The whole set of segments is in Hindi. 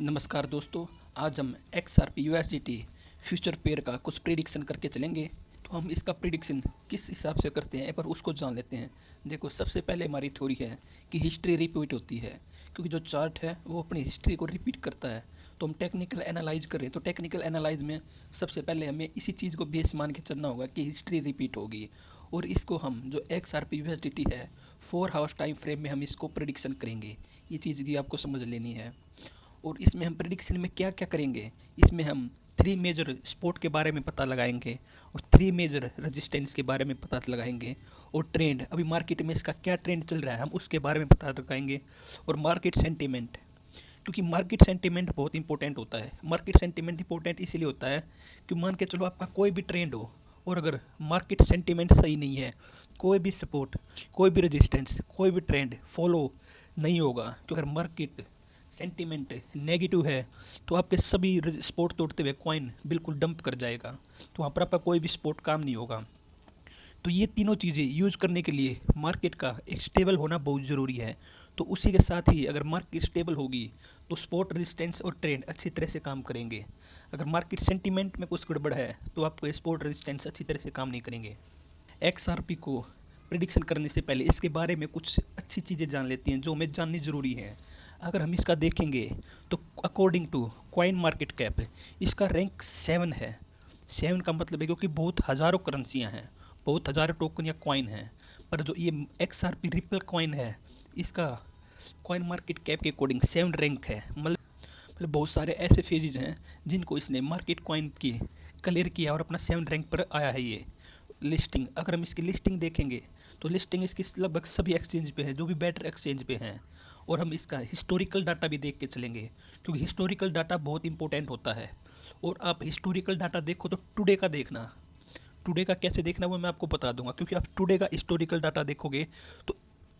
नमस्कार दोस्तों, आज हम XRP USDT फ्यूचर पेयर का कुछ प्रिडिक्शन करके चलेंगे। तो हम इसका प्रिडिक्शन किस हिसाब से करते हैं पर उसको जान लेते हैं। देखो, सबसे पहले हमारी थ्योरी है कि हिस्ट्री रिपीट होती है, क्योंकि जो चार्ट है वो अपनी हिस्ट्री को रिपीट करता है। तो हम टेक्निकल एनालाइज करें तो टेक्निकल एनालाइज में सबसे पहले हमें इसी चीज़ को बेस मान के चलना होगा कि हिस्ट्री रिपीट होगी। और इसको हम जो XRP USDT है 4 आवर्स टाइम फ्रेम में हम इसको प्रिडिक्शन करेंगे। ये चीज़ भी आपको समझ लेनी है। और इसमें हम प्रिडिक्शन में क्या क्या करेंगे, इसमें हम 3 मेजर सपोर्ट के बारे में पता लगाएंगे और 3 मेजर रेजिस्टेंस के बारे में पता लगाएंगे। और ट्रेंड, अभी मार्केट में इसका क्या ट्रेंड चल रहा है हम उसके बारे में पता लगाएंगे। और मार्केट सेंटीमेंट, क्योंकि मार्केट सेंटीमेंट बहुत इंपॉर्टेंट होता है। मार्केट सेंटीमेंट इंपॉर्टेंट इसीलिए होता है कि मान के चलो आपका कोई भी ट्रेंड हो और अगर मार्केट सेंटीमेंट सही नहीं है, कोई भी सपोर्ट, कोई भी रेजिस्टेंस, कोई भी ट्रेंड फॉलो नहीं होगा। क्योंकि अगर मार्केट सेंटीमेंट नेगेटिव है तो आपके सभी सपोर्ट तोड़ते हुए कॉइन बिल्कुल डंप कर जाएगा, तो वहाँ पर आपका कोई भी सपोर्ट काम नहीं होगा। तो ये तीनों चीज़ें यूज़ करने के लिए मार्केट का एक स्टेबल होना बहुत ज़रूरी है। तो उसी के साथ ही अगर मार्केट स्टेबल होगी तो सपोर्ट, रेजिस्टेंस और ट्रेंड अच्छी तरह से काम करेंगे। अगर मार्केट सेंटीमेंट में कुछ गड़बड़ है तो आपको सपोर्ट, रेजिस्टेंस अच्छी तरह से काम नहीं करेंगे। XRP को प्रिडिक्शन करने से पहले इसके बारे में कुछ अच्छी चीज़ें जान लेती हैं जो हमें जाननी ज़रूरी है। अगर हम इसका देखेंगे तो according to coin market cap इसका रैंक 7 है। 7 का मतलब है क्योंकि बहुत हज़ारों करेंसियाँ हैं, बहुत हज़ारों टोकन या कॉइन हैं। पर जो ये XRP रिपल कॉइन है इसका कॉइन मार्केट कैप के अकॉर्डिंग 7 रैंक है। मतलब बहुत सारे ऐसे फेजेज हैं जिनको इसने मार्केट कॉइन की क्लियर किया और अपना 7 रैंक पर आया है। ये लिस्टिंग, अगर हम इसकी लिस्टिंग देखेंगे तो लिस्टिंग इसकी लगभग सभी एक्सचेंज पे है जो भी बेटर एक्सचेंज पे हैं। और हम इसका हिस्टोरिकल डाटा भी देख के चलेंगे, क्योंकि हिस्टोरिकल डाटा बहुत इंपॉर्टेंट होता है। और आप हिस्टोरिकल डाटा देखो तो टुडे का देखना, टुडे का कैसे देखना वो मैं आपको बता दूंगा। क्योंकि आप टुडे का हिस्टोरिकल डाटा देखोगे तो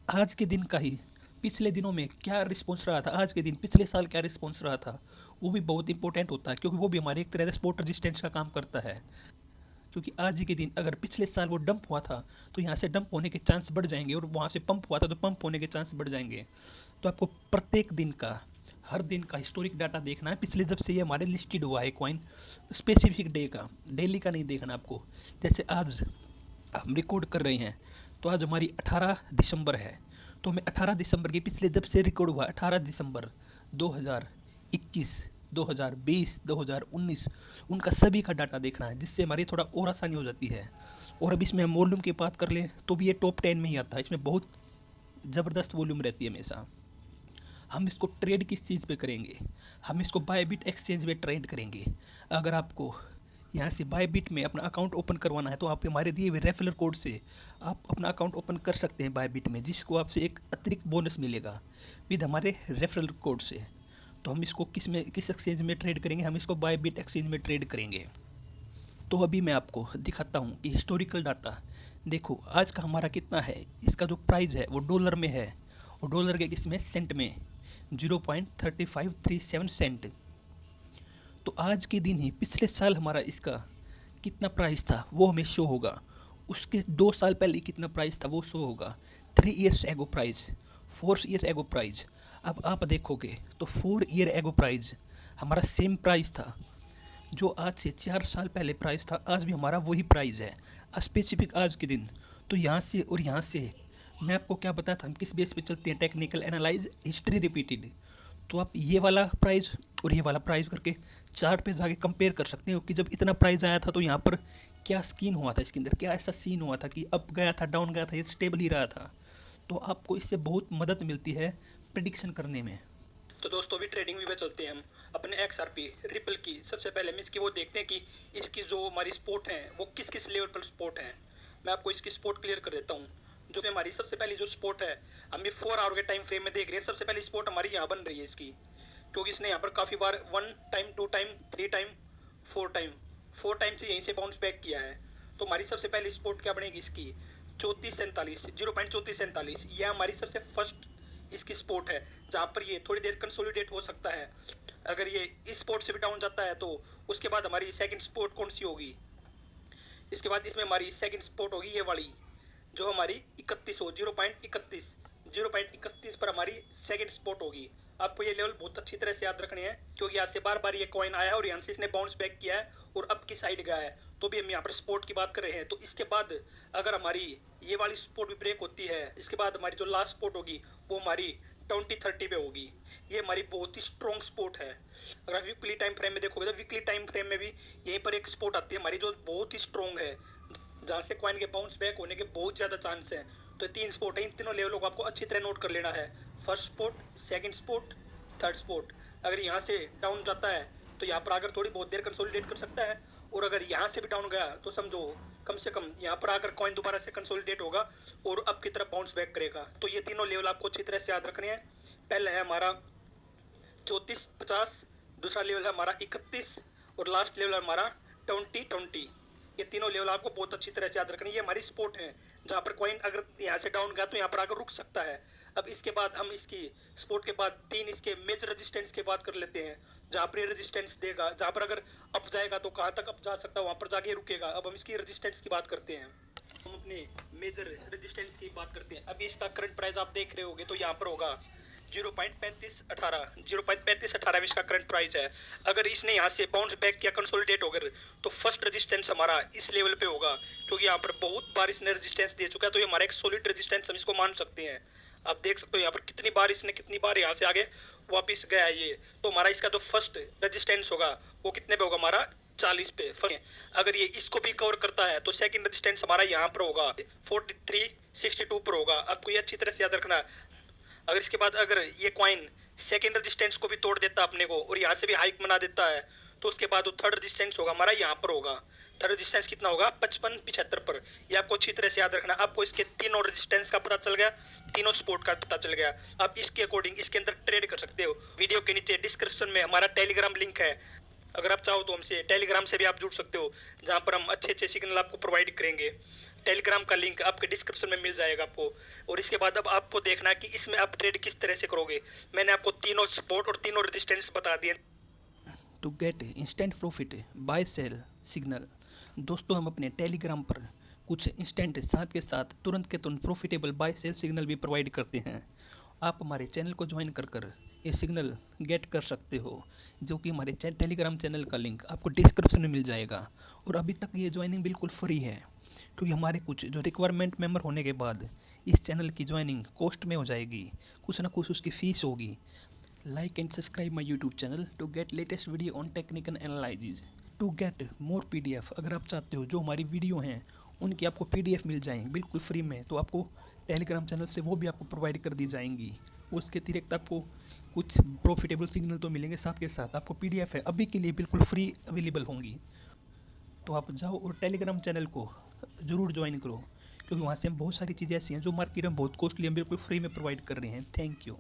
आज के दिन का ही पिछले दिनों में क्या रिस्पॉन्स रहा था, आज के दिन पिछले साल क्या रिस्पॉन्स रहा था, वो भी बहुत इंपॉर्टेंट होता है। क्योंकि वो भी हमारे एक तरह से सपोर्ट रेजिस्टेंस का काम करता है। क्योंकि आज के दिन अगर पिछले साल वो डंप हुआ था तो यहाँ से डंप होने के चांस बढ़ जाएंगे, और वहाँ से पंप हुआ था तो पंप होने के चांस बढ़ जाएंगे। तो आपको प्रत्येक दिन का, हर दिन का हिस्टोरिक डाटा देखना है। पिछले जब से ये हमारे लिस्टेड हुआ है कॉइन, स्पेसिफिक डे का, डेली का नहीं देखना आपको। जैसे आज हम रिकॉर्ड कर रहे हैं तो आज हमारी 18 दिसंबर है, तो हमें 18 दिसंबर के पिछले जब से रिकॉर्ड हुआ 18 दिसंबर 2021, 2020, 2019 उनका सभी का डाटा देखना है, जिससे हमारी थोड़ा और आसानी हो जाती है। और अब इसमें हम वॉल्यूम की बात कर लें तो भी ये टॉप 10 में ही आता है। इसमें बहुत ज़बरदस्त वॉल्यूम रहती है हमेशा। हम इसको ट्रेड किस चीज़ पे करेंगे, हम इसको बायबिट एक्सचेंज में ट्रेड करेंगे। अगर आपको यहाँ से बायबिट में अपना अकाउंट ओपन करवाना है तो आप हमारे दिए हुए रेफरल कोड से आप अपना अकाउंट ओपन कर सकते हैं बायबिट में, जिसको आपसे एक अतिरिक्त बोनस मिलेगा विद हमारे रेफरल कोड से। तो हम इसको किस एक्सचेंज में ट्रेड करेंगे, हम इसको बायबिट एक्सचेंज में ट्रेड करेंगे। तो अभी मैं आपको दिखाता हूँ कि हिस्टोरिकल डाटा देखो आज का हमारा कितना है। इसका जो प्राइस है वो डॉलर में है, और डॉलर के किस में, सेंट में, 0.3537 सेंट। तो आज के दिन ही पिछले साल हमारा इसका कितना प्राइस था वो हमें शो होगा। उसके 2 साल पहले कितना प्राइस था वो शो होगा। 3 years ago price, 4 year ago price. अब आप देखोगे तो 4 ईयर एगो प्राइस हमारा सेम प्राइस था जो आज से 4 साल पहले प्राइस था, आज भी हमारा वही प्राइस है स्पेसिफिक आज के दिन। तो यहाँ से और यहाँ से मैं आपको क्या बताया था, हम किस बेस पे चलते हैं, टेक्निकल एनालाइज, हिस्ट्री रिपीटेड। तो आप ये वाला प्राइस और ये वाला प्राइस करके चार्ट पे जाके कंपेयर कर सकते हो कि जब इतना प्राइस आया था तो यहाँ पर क्या स्कीन हुआ था, इसके अंदर क्या ऐसा सीन हुआ था कि अप गया था, डाउन गया था, ये स्टेबल ही रहा था। तो आपको इससे बहुत मदद मिलती है प्रिडिक्शन करने में। तो दोस्तों अभी ट्रेडिंग व्यू में चलते हैं हम अपने XRP रिपल की। सबसे पहले हम इसकी वो देखते हैं कि इसकी जो हमारी सपोर्ट है वो किस किस लेवल पर सपोर्ट है। मैं आपको इसकी सपोर्ट क्लियर कर देता हूँ। जो भी हमारी सबसे पहली जो सपोर्ट है, हम ये 4 आवर के टाइम फ्रेम में देख रहे हैं। सबसे पहली सपोर्ट हमारी यहाँ बन रही है इसकी, क्योंकि इसने यहाँ पर काफ़ी बार 1 टाइम, 2 टाइम, 3 टाइम, 4 टाइम से यहीं से बाउंस बैक किया है। तो हमारी सबसे पहली सपोर्ट क्या बनेगी इसकी, 3447, 0.3447। यह हमारी सबसे फर्स्ट इसकी सपोर्ट है, जहाँ पर ये थोड़ी देर कंसोलिडेट हो सकता है। अगर ये इस सपोर्ट से भी डाउन जाता है तो उसके बाद हमारी सेकंड सपोर्ट कौन सी होगी, इसके बाद इसमें हमारी सेकंड सपोर्ट होगी ये वाली जो हमारी 31 हो, 0.31 पर हमारी सेकंड सपोर्ट होगी। आपको ये लेवल बहुत अच्छी तरह से याद रखने हैं, क्योंकि यहाँ से बार बार ये कॉइन आया है और यहाँ से इसने बाउंस बैक किया है और अप की साइड गया है। तो भी हम यहाँ पर सपोर्ट की बात कर रहे हैं। तो इसके बाद अगर हमारी ये वाली सपोर्ट भी ब्रेक होती है, इसके बाद हमारी जो लास्ट सपोर्ट होगी वो हमारी 2030 पे होगी। ये हमारी बहुत ही स्ट्रॉन्ग सपोर्ट है। अगर आप वीकली टाइम फ्रेम में देखोगे तो वीकली टाइम फ्रेम में भी यहीं पर एक सपोर्ट आती है हमारी जो बहुत ही स्ट्रॉन्ग है, जहाँ से कॉइन के बाउंस बैक होने के बहुत ज़्यादा चांस हैं। तो 3 स्पोर्ट है, इन तीनों लेवलों को आपको अच्छी तरह नोट कर लेना है। First sport, second sport, third sport. अगर यहाँ से डाउन जाता है तो यहाँ पर आकर थोड़ी बहुत देर कंसोलिडेट कर सकता है, और अगर यहाँ से भी डाउन गया तो समझो कम से कम यहाँ पर आकर कॉइन दोबारा से कंसोलिडेट होगा और अप की तरफ बाउंस बैक करेगा। तो ये तीनों लेवल आपको अच्छी तरह से याद रखने हैं। पहला है हमारा 3450, दूसरा लेवल है हमारा 31 और लास्ट लेवल है हमारा 2020। ये तीनों लेवल आपको बहुत अच्छी तरह से याद रखनी है। ये हमारी सपोर्ट है, जहाँ पर कॉइन अगर यहाँ से डाउन गया तो यहाँ पर आकर रुक सकता है। अब इसके बाद हम इसकी सपोर्ट के बाद 3 इसके मेजर रेजिस्टेंस की बात कर लेते हैं, जहाँ पर ये रेजिस्टेंस देगा, जहाँ पर अगर अप जाएगा तो कहाँ तक अप जा सकता है, वहाँ पर जाके रुकेगा। अब हम इसकी रेजिस्टेंस की बात करते हैं। हम अपने मेजर रेजिस्टेंस की बात करते हैं। अभी इसका करंट प्राइस आप देख रहे होगे तो यहाँ पर होगा 0.3518 इसका करंट प्राइस है। अगर इसने यहाँ से बाउंस बैक किया, कंसोलिडेट हो गया, तो फर्स्ट रेजिस्टेंस हमारा इस लेवल पे होगा, क्योंकि यहाँ पर बहुत बार इसने रेजिस्टेंस दे चुका है। तो ये हमारा एक सॉलिड रेजिस्टेंस हम इसको मान सकते हैं। आप देख सकते हो यहाँ पर कितनी बार यहाँ से आगे वापस गया है ये। तो हमारा इसका जो फर्स्ट रेजिस्टेंस होगा वो कितने पे होगा, हमारा 40 पे। अगर ये इसको भी कवर करता है तो सेकंड रेजिस्टेंस हमारा यहाँ पर होगा 4362 पर होगा। आपको ये अच्छी तरह से याद रखना है। अगर इसके बाद अगर ये कॉइन सेकंड रेजिस्टेंस को भी तोड़ देता है अपने को और यहाँ से भी हाइक बना देता है, तो उसके बाद वो थर्ड रेजिस्टेंस होगा हमारा यहाँ पर होगा। थर्ड रेजिस्टेंस कितना होगा, 5575 पर। ये आपको अच्छी तरह से याद रखना। आपको इसके तीनों रेजिस्टेंस का पता चल गया, तीनों सपोर्ट का पता चल गया। आप इसके अकॉर्डिंग इसके अंदर ट्रेड कर सकते हो। वीडियो के नीचे डिस्क्रिप्शन में हमारा टेलीग्राम लिंक है, अगर आप चाहो तो हमसे टेलीग्राम से भी आप जुड़ सकते हो, जहाँ पर हम अच्छे अच्छे सिग्नल आपको प्रोवाइड करेंगे। टेलीग्राम का लिंक आपके डिस्क्रिप्शन में मिल जाएगा आपको। और इसके बाद अब आपको देखना है कि इसमें आप ट्रेड किस तरह से करोगे। मैंने आपको तीनों सपोर्ट और तीनों रेजिस्टेंस बता दिए। To get instant profit buy sell signal, दोस्तों हम अपने टेलीग्राम पर कुछ इंस्टेंट साथ के साथ तुरंत के तुरंत प्रॉफिटेबल बाय सेल सिग्नल भी प्रोवाइड करते हैं। आप हमारे चैनल को ज्वाइन कर ये सिग्नल गेट कर सकते हो, जो कि हमारे टेलीग्राम चैनल का लिंक आपको डिस्क्रिप्शन में मिल जाएगा। और अभी तक ये ज्वाइनिंग बिल्कुल फ्री है, क्योंकि हमारे कुछ जो रिक्वायरमेंट मेंबर होने के बाद इस चैनल की ज्वाइनिंग कॉस्ट में हो जाएगी, कुछ ना कुछ उसकी फ़ीस होगी। Like and subscribe my YouTube channel to get latest video on technical analysis, to get more PDF। अगर आप चाहते हो जो हमारी वीडियो हैं उनकी आपको PDF मिल जाएँ बिल्कुल फ्री में, तो आपको टेलीग्राम चैनल से वो भी आपको प्रोवाइड कर दी जाएंगी। उसके अतिरिक्त आपको कुछ प्रॉफिटेबल सिग्नल तो मिलेंगे, साथ के साथ आपको PDF है अभी के लिए बिल्कुल फ्री अवेलेबल होंगी। तो आप जाओ और टेलीग्राम चैनल को ज़रूर ज्वाइन करो, क्योंकि वहाँ से हम बहुत सारी चीज़ें ऐसी हैं जो मार्केट में बहुत कॉस्टली हम बिल्कुल फ्री में प्रोवाइड कर रहे हैं। Thank you.